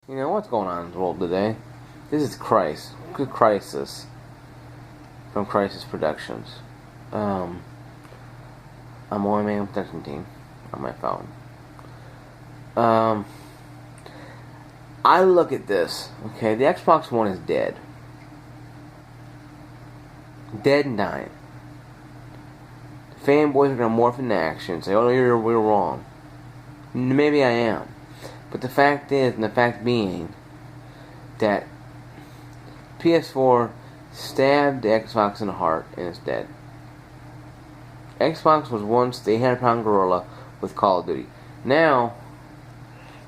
You know what's going on in the world today? This is Good Crisis from Crisis Productions. I'm one man production team on my phone. I look at this. Okay, the Xbox One is dead. Dead and dying. Fanboys are gonna morph into action and say, "Oh, we're wrong." Maybe I am. But the fact is, and the fact being, that PS4 stabbed the Xbox in the heart and it's dead. Xbox was once the 800-pound gorilla with Call of Duty. Now,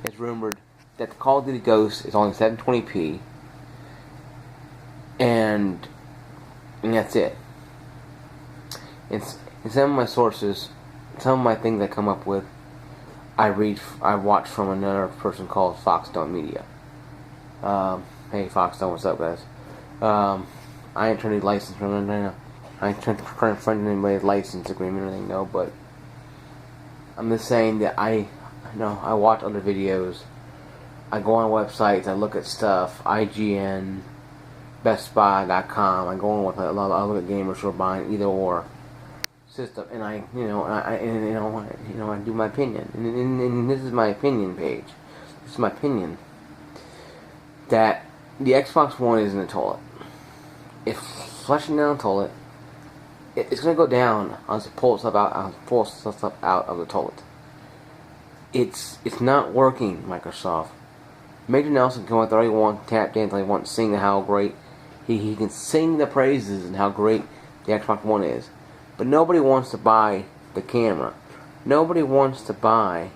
it's rumored that the Call of Duty Ghost is only 720p, and that's it. In some of my sources, some of my things I come up with, I watch from another person called Foxstone Media. Hey Foxstone, what's up, guys? I ain't trying to license from anything. I ain't trying to friend anybody's license agreement or anything, no. But I'm just saying that I watch other videos. I go on websites. I look at stuff. IGN, BestBuy.com. I go on with I look at gamers who are buying either or system, and I do my opinion, and this is my opinion page. This is my opinion that the Xbox One is in the toilet. If flushing down the toilet, it's gonna go down unless it pulls stuff out of the toilet. It's not working, Microsoft. Major Nelson can go out there all he wants, tap dance all he wants, sing how great he can sing the praises and how great the Xbox One is. But nobody wants to buy the camera. Nobody wants to buy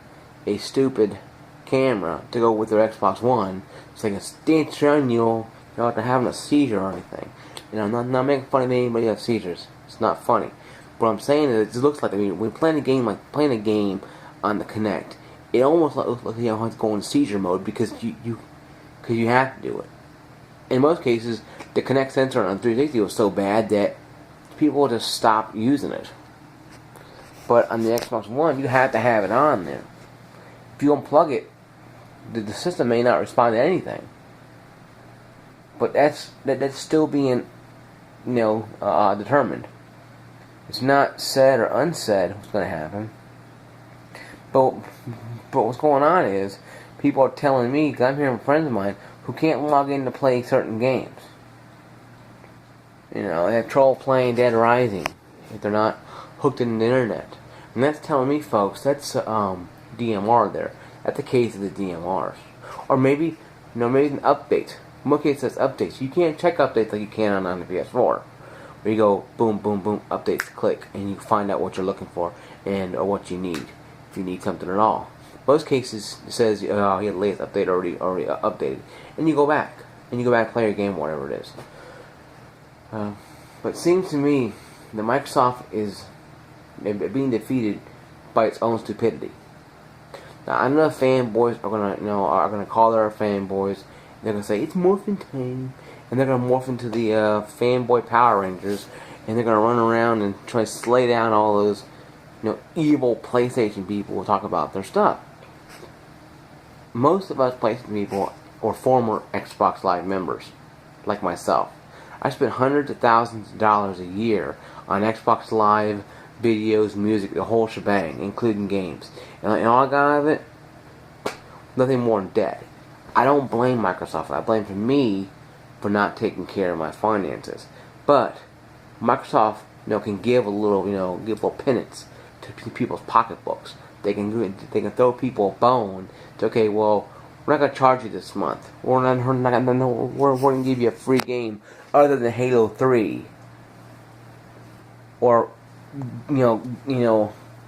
a stupid camera to go with their Xbox One so they can stitch on you without having a seizure or anything. You know, I'm not making fun of anybody who has seizures. It's not funny. What I'm saying is, it just looks like, when playing a game on the Kinect, it almost looks like you have to go in seizure mode because you have to do it. In most cases, the Kinect sensor on 360 was so bad that people just stop using it. But on the Xbox One, you have to have it on there. If you unplug it, the system may not respond to anything. But that's still being, determined. It's not said or unsaid what's going to happen. But what's going on is, people are telling me, because I'm hearing friends of mine who can't log in to play certain games. They have trouble playing Dead Rising if they're not hooked into the internet. And that's telling me, folks, that's DMR there. That's the case of the DMRs. Or maybe an update. In most cases, that's updates. You can't check updates like you can on the PS4. Where you go, boom, boom, boom, updates, click, and you find out what you're looking for or what you need. If you need something at all. Most cases, it says, you had the latest update already updated. And you go back. And you go back and play your game, whatever it is. But it seems to me that Microsoft is being defeated by its own stupidity. Now, I know fanboys are gonna call their fanboys. They're gonna say it's morphin' time, and they're gonna morph into the fanboy Power Rangers, and they're gonna run around and try to slay down all those evil PlayStation people who talk about their stuff. Most of us PlayStation people are former Xbox Live members, like myself. I spend hundreds of thousands of dollars a year on Xbox Live, videos, music, the whole shebang, including games. And all I got out of it, nothing more than debt. I don't blame Microsoft. I blame for me for not taking care of my finances. But Microsoft, can give a little penance to people's pocketbooks. They can throw people a bone. To, okay, well, we're not gonna charge you this month. We're gonna give you a free game other than Halo 3, or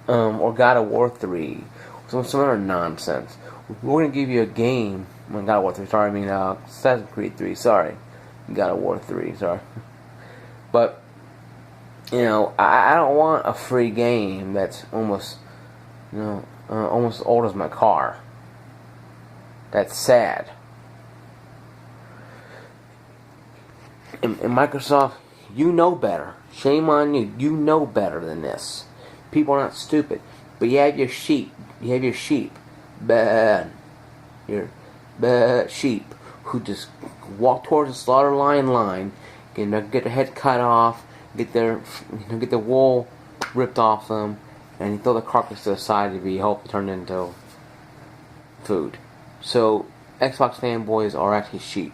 or God of War 3, some other nonsense. We're gonna give you a game. God of War 3. Sorry, Assassin's Creed 3. Sorry, God of War 3. Sorry, but I don't want a free game that's almost almost as old as my car. That's sad. And Microsoft, you know better. Shame on you. You know better than this. People are not stupid. But you have your sheep. Bad. sheep who just walk towards the slaughter line, get their head cut off, get their wool ripped off them, and you throw the carcass to the side to be hopefully turned into food. So Xbox fanboys are actually sheep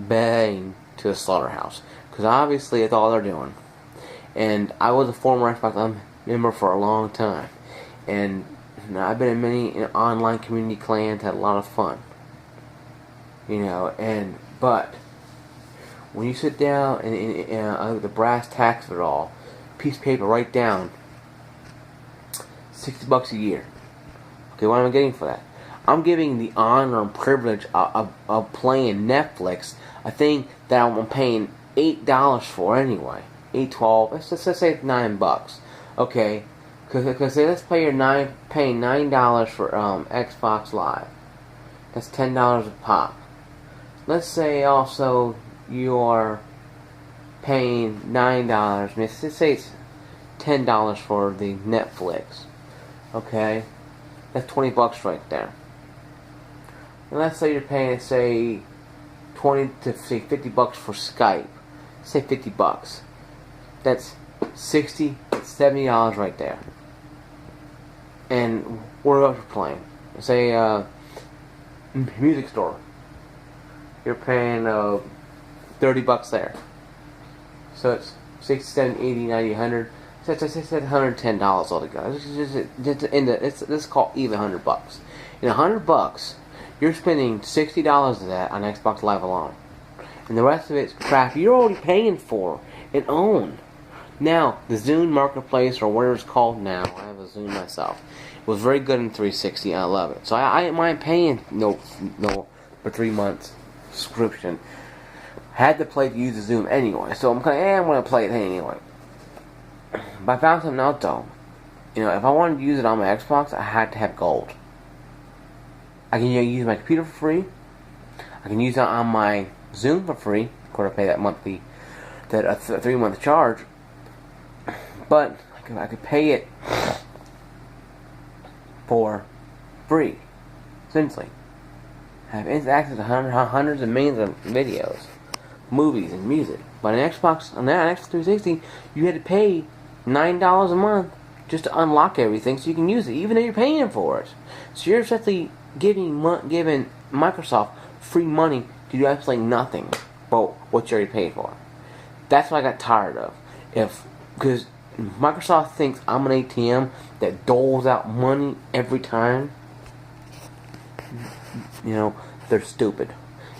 baying to the slaughterhouse, because obviously that's all they're doing. And I was a former Xbox member for a long time, and I've been in many online community clans, had a lot of fun. But when you sit down and the brass tacks of it all, piece of paper, write down $60 a year. Okay, what am I getting for that? I'm giving the honor and privilege of playing Netflix, a thing that I'm paying $8 for anyway. $8, let's say it's $9. Okay, because let's pay paying $9 for Xbox Live. That's $10 a pop. Let's say also you're paying $9. Let's say it's $10 for the Netflix. Okay, that's $20 right there. And let's say you're paying, say, $20 to $50 for Skype. Say $50. That's $60 to $70 right there. And what else you're playing? Say music store. You're paying $30 there. So it's 60, 70, 80, 90, 100. So it's $110 altogether. Let's call even $100. In $100, you're spending $60 of that on Xbox Live alone. And the rest of it's crap you're already paying for and own. Now, the Zune Marketplace, or whatever it's called now, I have a Zune myself, it was very good in 360, and I love it. So I didn't mind paying no for 3 months subscription. Had to use the Zune anyway, so I'm going to play it anyway. But I found something out though. If I wanted to use it on my Xbox, I had to have gold. I can use my computer for free. I can use it on my Zune for free. Of course, I pay that 3-month charge. But I could pay it for free, essentially. I have instant access to hundreds of millions of videos, movies, and music. But on Xbox 360, you had to pay $9 a month just to unlock everything so you can use it, even though you're paying for it. So you're essentially giving Microsoft free money to do absolutely nothing but what you already paid for. That's what I got tired of. Because Microsoft thinks I'm an ATM that doles out money every time. They're stupid.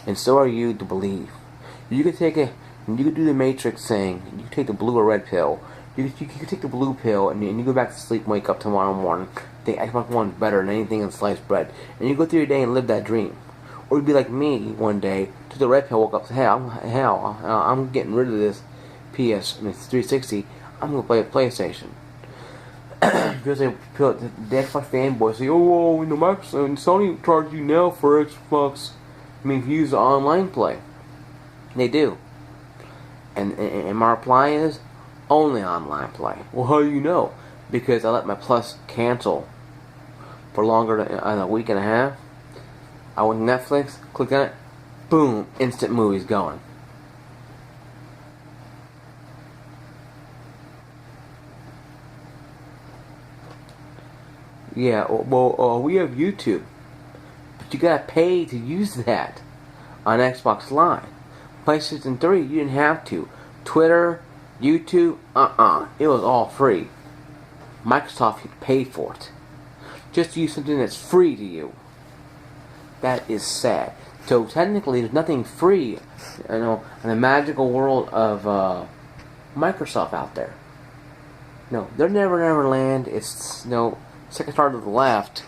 And so are you to believe. You could do the Matrix thing. You could take the blue or red pill. You could take the blue pill and you go back to sleep and wake up tomorrow morning. Think Xbox One's better than anything in sliced bread. And you go through your day and live that dream. Or you'd be like me one day, took the red pill, woke up, I'm getting rid of this 360. I'm going to play a PlayStation. Because the Xbox fanboys say, Microsoft and Sony charge you now for Xbox. If you use the online play. They do. And my reply is, only online play. Well, how do you know? Because I let my Plus cancel for longer than a week and a half. I went to Netflix, click on it, boom, instant movies going. Yeah, well, we have YouTube, but you gotta pay to use that on Xbox Live. PlayStation 3, you didn't have to. Twitter, YouTube, it was all free. Microsoft paid for it. Just to use something that's free to you. That is sad. So technically, there's nothing free, in the magical world of Microsoft out there. No, they're Never Land. It's second star to the left.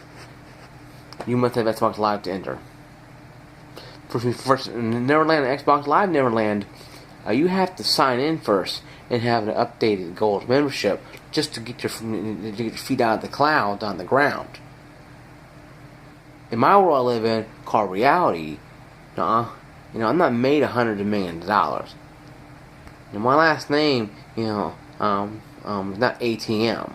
You must have Xbox Live to enter. First Neverland and Xbox Live Neverland, you have to sign in first and have an updated gold membership just to get your feet out of the clouds on the ground. In my world I live in, called reality, I'm not made hundreds of millions of dollars. And my last name, is not ATM.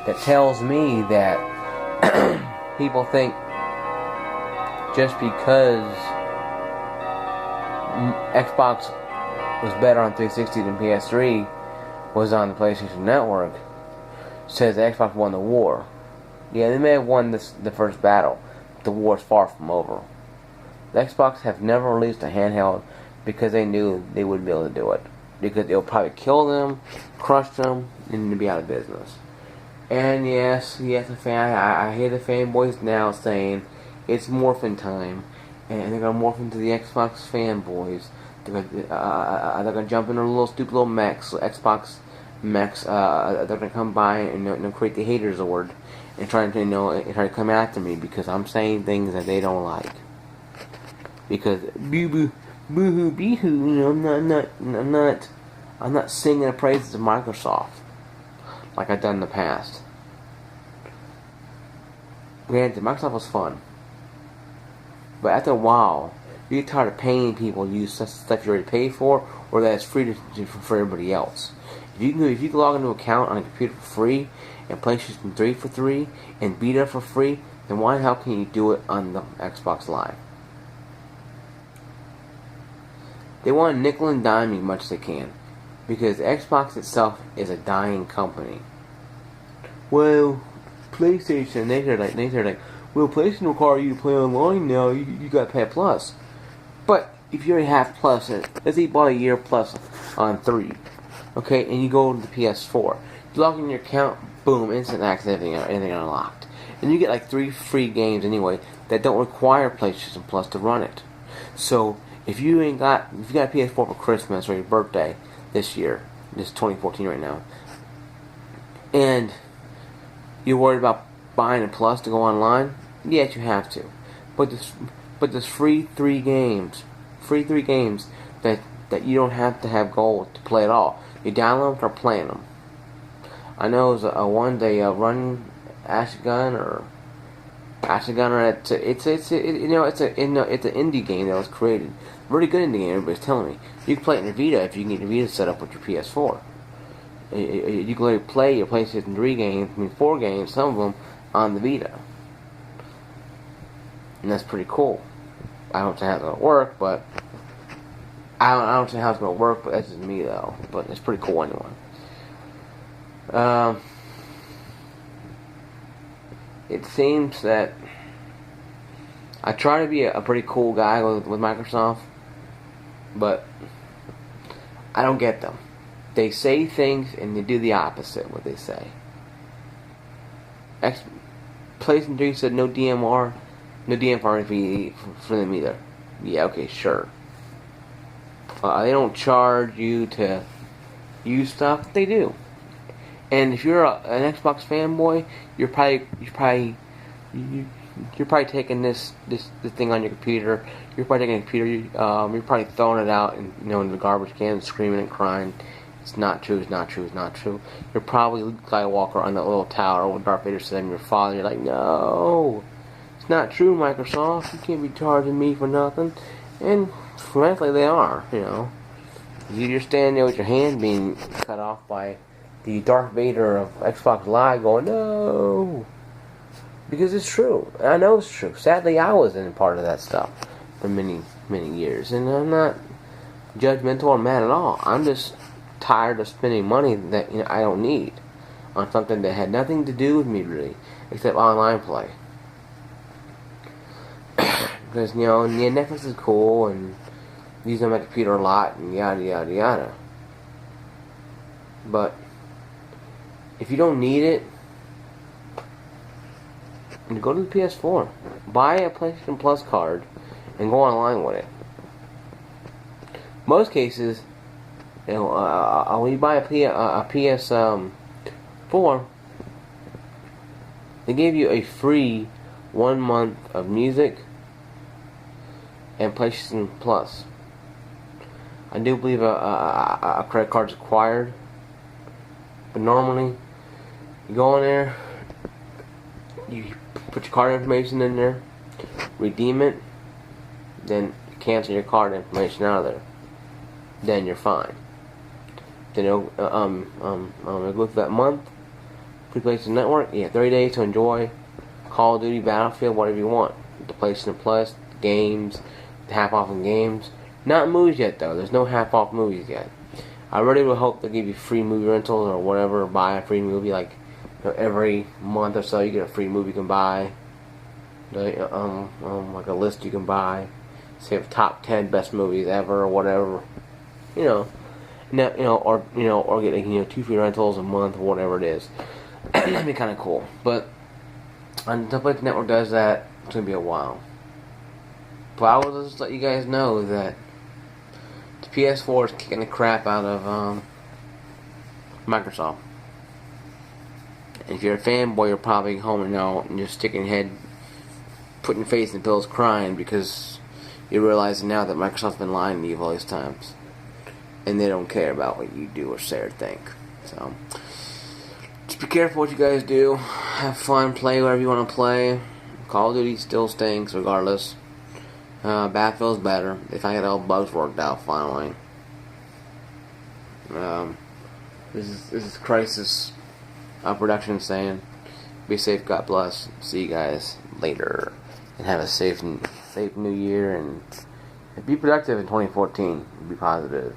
That tells me that people think just because Xbox was better on 360 than PS3 was on the PlayStation Network says Xbox won the war. Yeah, they may have won the first battle, but the war is far from over. The Xbox have never released a handheld because they knew they wouldn't be able to do it. Because it'll probably kill them, crush them, and they'll be out of business. And yes, I hear the fanboys now saying it's morphin' time, and they're gonna morph into the Xbox fanboys. They're gonna jump in their little stupid little mechs, Xbox mechs. They're gonna come by and create the haters award and try to come after me because I'm saying things that they don't like. Because boo boo boo hoo bee hoo, I'm not singing the praises of Microsoft like I've done in the past. Granted, Microsoft was fun, but after a while, you get tired of paying people to use stuff you already paid for, or that it's free for everybody else. If you can log into an account on a computer for free, and PlayStation 3 for free, and Vita for free, then why the hell can you do it on the Xbox Live? They want to nickel and dime you as much as they can, because Xbox itself is a dying company. Well, PlayStation, they say like, well, PlayStation require you to play online now. You got to pay a plus. But if you already have plus, let's say you bought a year plus on 3, okay, and you go to the PS4, you log in your account, boom, instant access, everything unlocked, and you get like 3 free games anyway that don't require PlayStation Plus to run it. So if you got a PS4 for Christmas or your birthday this year, this 2014 right now, and you're worried about buying a plus to go online, yes, you have to. But there's free 3 games that you don't have to have gold to play at all. You download them, start playing them. I know it was one day Run Ashigun or it's an indie game that was created. Really good indie game. Everybody's telling me you can play it in your Vita if you can get your Vita set up with your PS4. You can literally play your PlayStation 3 games, 4 games, some of them on the Vita, and that's pretty cool. I don't know how it's gonna work, but I don't know how it's gonna work. But that's just me though. But it's pretty cool anyway. It seems that I try to be a pretty cool guy with Microsoft, but I don't get them. They say things and they do the opposite what they say. PlayStation 3 said no DMR for them either. Yeah, okay, sure. They don't charge you to use stuff. They do. And if you're an Xbox fanboy, you're probably taking this thing on your computer. You're probably taking a computer. You're probably throwing it out in the garbage can, screaming and crying. It's not true. It's not true. It's not true. You're probably Luke Skywalker on that little tower when Darth Vader said, "I'm your father." You're like, no, it's not true, Microsoft. You can't be charging me for nothing. And frankly, they are. You're standing there with your hand being cut off by the Darth Vader of Xbox Live, going, no, because it's true. I know it's true. Sadly, I was in part of that stuff for many years, and I'm not judgmental or mad at all. I'm just tired of spending money that I don't need on something that had nothing to do with me really, except online play. Because Netflix is cool and use on my computer a lot and yada yada yada. But if you don't need it, go to the PS4, buy a PlayStation Plus card, and go online with it. Most cases, when you buy a PS4, they give you a free 1 month of music and PlayStation Plus. I do believe a credit card is required, but normally you go in there, you put your card information in there, redeem it, then cancel your card information out of there. Then you're fine. Then go through that month, free PlayStation Network. You have 30 days to enjoy Call of Duty, Battlefield, whatever you want. The PlayStation Plus, games, half off in games. Not movies yet though. There's no half off movies yet. I really would hope they give you free movie rentals or whatever. Buy a free movie like every month or so. You get a free movie you can buy. Like a list you can buy. Say top 10 best movies ever or whatever. Or get 2 free rentals a month or whatever it is. That'd be kind of cool. But until the network does that, it's gonna be a while. But I will just let you guys know that the PS4 is kicking the crap out of Microsoft. And if you're a fanboy, you're probably home now and just sticking your head, putting your face in the pillows, crying because you're realizing now that Microsoft's been lying to you all these times, and they don't care about what you do or say or think. So just be careful what you guys do. Have fun, play whatever you want to play. Call of Duty still stinks regardless. Battlefield's better. If I get all bugs worked out finally. This is Crisis Production saying, be safe, God bless. See you guys later, and have a safe new year, and be productive in 2014. Be positive.